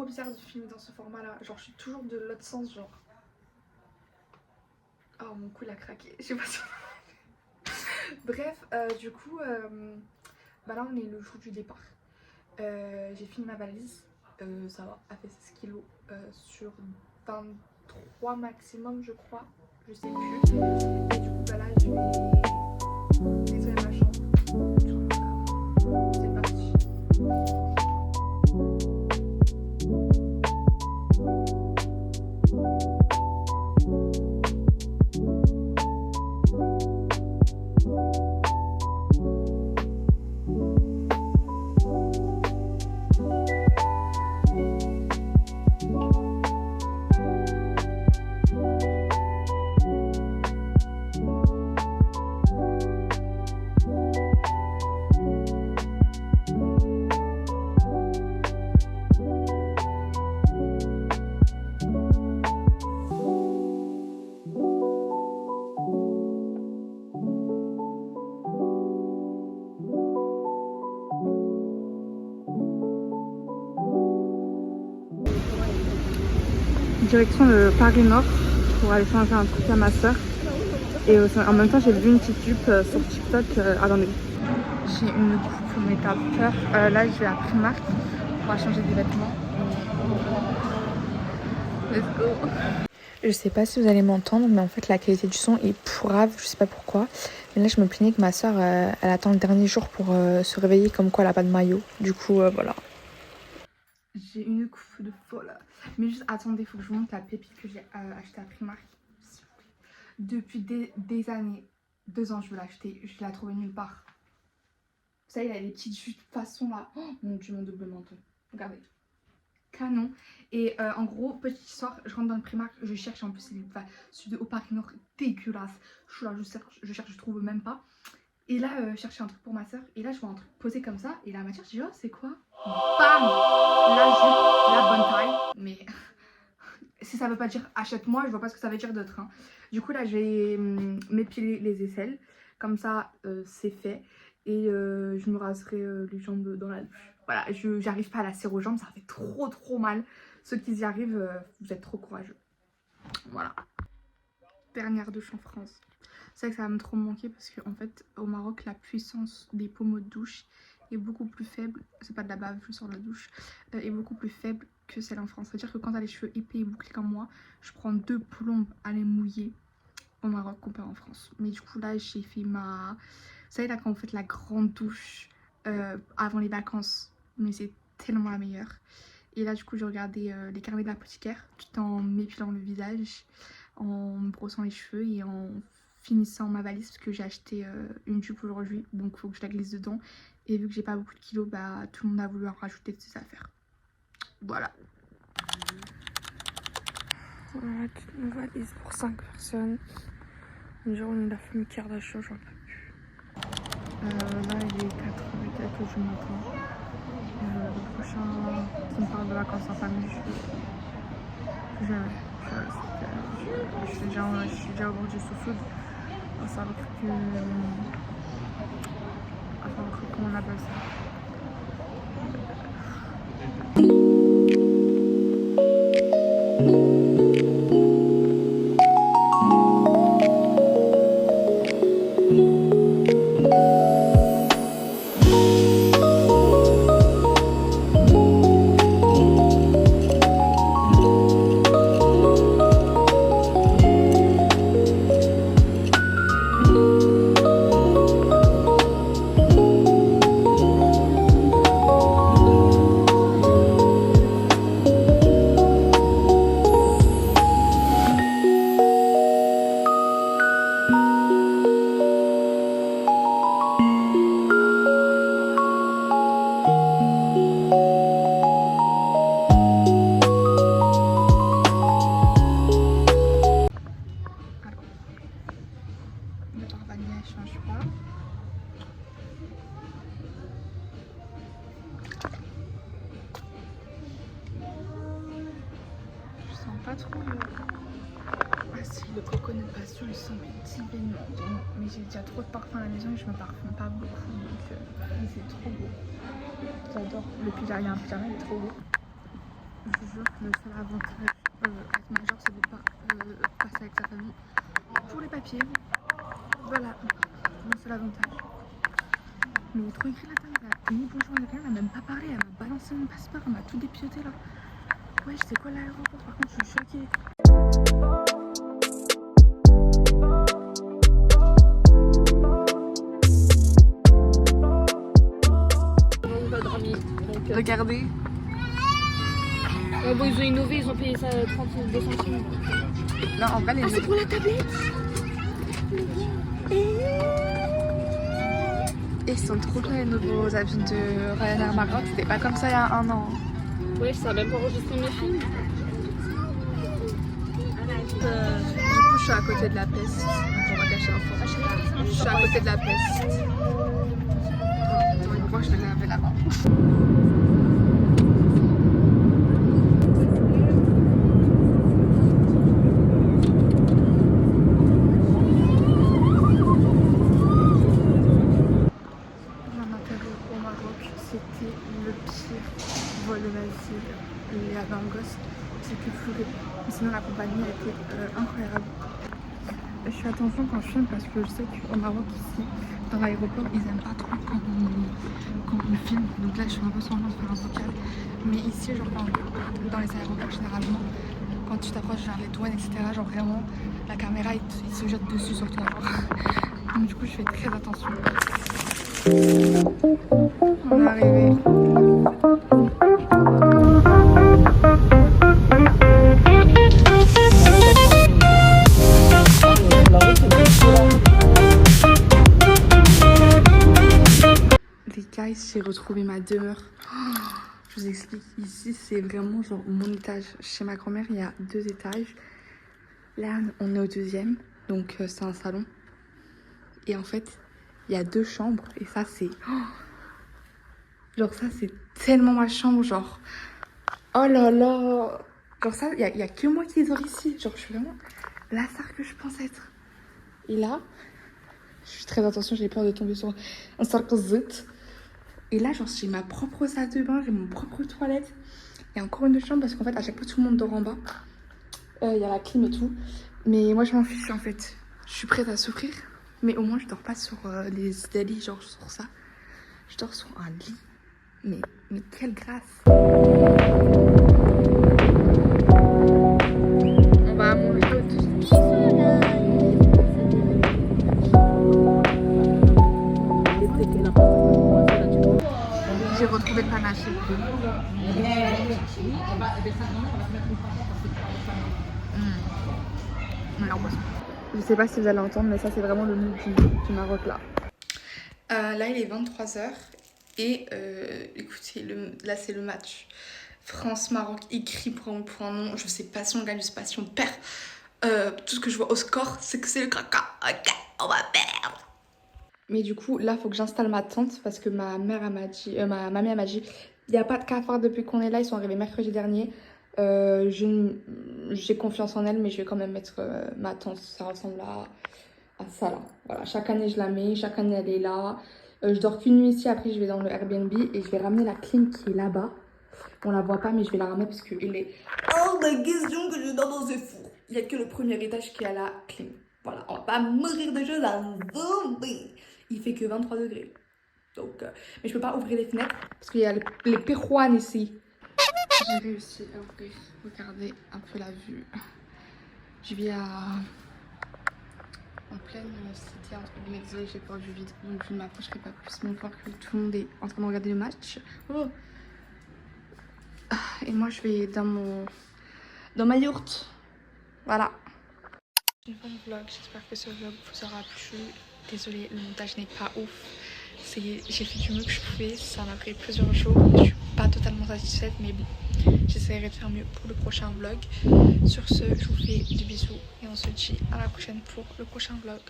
bizarre de filmer dans ce format là, genre je suis toujours de l'autre sens genre. Oh mon cou il a craqué, je sais pas si... Bref, du coup, bah là on est le jour du départ. J'ai fini ma valise, ça va, elle fait 16 kilos sur 23 maximum je crois, je sais plus. Et du coup bah là je vais nettoyer ma chambre. C'est parti. Direction le Paris Nord pour aller changer un truc à ma soeur. Et en même temps j'ai vu une petite pub sur TikTok. Attendez, j'ai une coupe make-up. Là je vais à Primark pour changer des vêtements. Let's go. Je sais pas si vous allez m'entendre, mais en fait la qualité du son est pourrave, je sais pas pourquoi. Mais là je me plaignais que ma soeur elle attend le dernier jour pour se réveiller, comme quoi elle a pas de maillot. Du coup voilà. J'ai une coupe de folle. Mais juste attendez, il faut que je vous montre la pépite que j'ai achetée à Primark. Depuis des années, 2 ans je veux l'acheter, je l'ai trouvée nulle part. Vous savez, il y a les petites jupes façon là. Oh mon dieu, mon double menton. Regardez. Canon. Et en gros, petite histoire, je rentre dans le Primark, je cherche, en plus celui de au Paris Nord, dégueulasse. Je suis là, je cherche, je trouve même pas. Et là, je cherchais un truc pour ma soeur. Et là, je vois un truc posé comme ça. Et la matière, je dis, oh, c'est quoi? Bam! La jupe, la bonne taille. Mais si ça veut pas dire achète-moi, je vois pas ce que ça veut dire d'autre. Hein. Du coup, là, je vais m'épiler les aisselles. Comme ça, c'est fait. Et je me raserai les jambes dans la douche. Voilà, j'arrive pas à la serre aux jambes. Ça fait trop mal. Ceux qui y arrivent, vous êtes trop courageux. Voilà. Dernière douche en France. C'est vrai que ça va me trop manquer parce qu'en fait au Maroc la puissance des pommeaux de douche est beaucoup plus faible, c'est pas de la bave sur la douche, est beaucoup plus faible que celle en France. C'est à dire que quand t'as les cheveux épais et bouclés comme moi, je prends 2 plombes à les mouiller au Maroc comparé en France. Mais du coup là j'ai fait ma... Vous savez là quand vous faites la grande douche avant les vacances, mais c'est tellement la meilleure. Et là du coup j'ai regardé les carnets de l'apothicaire tout en m'épilant le visage, en me brossant les cheveux et en finissant ma valise parce que j'ai acheté une jupe aujourd'hui, donc il faut que je la glisse dedans. Et vu que j'ai pas beaucoup de kilos, bah tout le monde a voulu en rajouter de ses affaires. Voilà. Voilà une valise pour 5 personnes. Une journée de la famille Kardashian, j'en peux plus. Là il est 4h et quelques du matin. Le prochain qui me parle de vacances en famille, je suis déjà au bord du souffle. À savoir que... comment on appelle ça? Pas trop. Ah si, le coconut passion il sent divinement. Mais j'ai déjà trop de parfum à la maison et je me parfume pas beaucoup. Donc c'est trop beau. J'adore. Le pyjama, il y a un pyjama, il est trop beau. Je vous jure, le seul avantage être majeur, c'est de pas passer avec sa famille pour les papiers. Voilà, le seul avantage. Mais il est trop écrit la table, là. Ni bonjour, ni rien, elle m'a même pas parlé, elle m'a balancé mon passeport, elle m'a tout dépiauté là. Ouais, je sais quoi l'aéroport, par contre, je suis choquée. On va dormir. Donc, Regardez. bon, ils ont innové, ils ont payé ça 32 centimes. Non, en vrai, les c'est pour la tablette. ils sont trop bien les nouveaux avions de Ryanair Maroc, c'était pas comme ça il y a un an. Ouais, je savais même pas enregistrer mes films. Du coup, je suis à côté de la peste. Donc, on va cacher l'info. Je suis à côté de la peste. Attends, une fois, je vais laver là-bas. Mon interview au Maroc, c'était le pire vol de ma vie. Il y avait un gosse, c'était fourré. Sinon, la compagnie a été incroyable. Je fais attention quand je filme parce que je sais qu'au Maroc, ici, dans l'aéroport, ils aiment pas trop quand on filme. Donc là, je suis un peu semblant de faire un vocal. Mais ici, genre, dans les aéroports, généralement, quand tu t'approches vers les douanes, etc., genre vraiment, la caméra, il se jette dessus sur toi. Genre. Donc du coup, je fais très attention. On est arrivé. Les guys, j'ai retrouvé ma demeure. Je vous explique, ici c'est vraiment genre mon étage. Chez ma grand-mère, il y a 2 étages. Là, on est au 2e, donc c'est un salon. Et en fait, il y a 2 chambres. Et ça, c'est... genre ça, c'est tellement ma chambre, genre... oh là là. Genre ça, il y a que moi qui dors ici. Genre, je suis vraiment la star que je pense être. Et là, je fais très attention, j'ai peur de tomber sur un cercle zut. Et là, genre, j'ai ma propre salle de bain, j'ai mon propre toilette. Il y a encore une chambre parce qu'en fait, à chaque fois, tout le monde dort en bas. Il y a la clim et tout. Mais moi, je m'en fiche, en fait. Je suis prête à souffrir. Mais au moins, je dors pas sur des lits, genre sur ça. Je dors sur un lit. Mais quelle grâce. On va à Montréal. J'ai retrouvé le panaché. Je sais pas si vous allez entendre, mais ça c'est vraiment le mood du Maroc là. Là il est 23h et écoutez, là c'est le match France-Maroc écrit pour un nom. Je sais pas si on gagne, je sais pas si on perd. Tout ce que je vois au score, c'est que c'est le caca. Ok, on va perdre. Mais du coup, là, faut que j'installe ma tente parce que ma mère m'a dit, ma mamie m'a dit, il n'y a pas de cafard depuis qu'on est là. Ils sont arrivés mercredi dernier. J'ai confiance en elle, mais je vais quand même mettre ma tente. Ça ressemble à ça là. Voilà, chaque année je la mets, chaque année elle est là. Je dors qu'une nuit ici, après je vais dans le Airbnb et je vais ramener la clim qui est là-bas. On la voit pas, mais je vais la ramener parce qu'il est hors de question que je dors dans ce four. Il n'y a que le premier étage qui a la clim. Voilà, on va pas mourir de choses à zombie. Il fait que 23 degrés. Donc, mais je peux pas ouvrir les fenêtres parce qu'il y a les pérouanes ici. J'ai réussi à ouvrir. Regardez un peu la vue. Je vis en pleine cité, entre guillemets. Désolée, j'ai peur du vide, donc je ne m'approcherai pas plus. Mais voir que tout le monde est en train de regarder le match. Oh. Et moi, je vais dans ma yourte. Voilà. Une fin de vlog. J'espère que ce vlog vous aura plu. Désolée, le montage n'est pas ouf. J'ai fait du mieux que je pouvais. Ça m'a pris plusieurs jours. Je suis pas totalement satisfaite, mais bon, j'essaierai de faire mieux pour le prochain vlog. Sur ce, je vous fais des bisous et on se dit à la prochaine pour le prochain vlog.